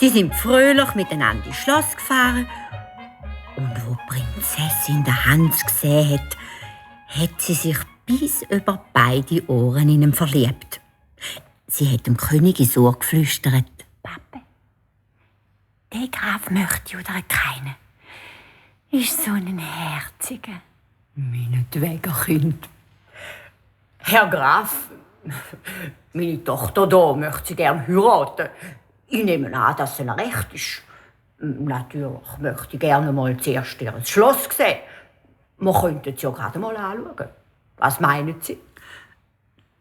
Die sind fröhlich miteinander ins Schloss gefahren. Und wo die Prinzessin den Hans gesehen hat sie sich bis über beide Ohren in ihn verliebt. Sie hat dem König ins Ohr geflüstert: «Pappe, der Graf möchte oder keinen. Ist so ein Herziger.» «Meinetwegen, Kind. Herr Graf, meine Tochter da möchte sie gern heiraten. Ich nehme an, dass es recht ist. Natürlich möchte ich gerne mal zuerst ihr Schloss sehen. Wir könnten es ja gerade mal anschauen. Was meinen Sie?»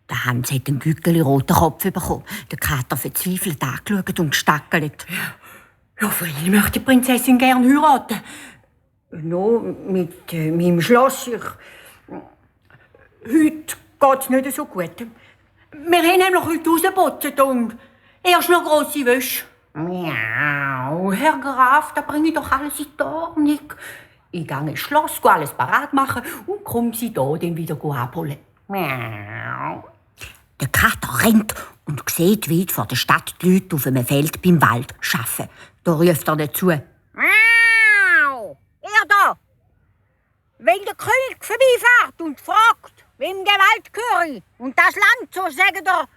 Der Hans hat einen roten Kopf bekommen. Der Kater verzweifelt angeschaut und gestackelt. «Ja, freilich möchte die Prinzessin gern heiraten. Nur mit meinem Schloss. Heute geht es nicht so gut. Wir haben nämlich heute rausgeputzt und erst noch grosse Wäsche.» «Miau, Herr Graf, da bringe ich doch alles in die Ordnung. Ich gehe ins Schloss, alles parat machen und komme Sie hier dann wieder abholen.» «Miau.» Der Kater rennt und sieht, wie vor der Stadt die Leute auf einem Feld beim Wald arbeiten. Da ruft er dazu: «Miau! Ihr da! Wenn der König vorbeifährt und fragt, wem der Wald gehöre und das Land, so sagt er: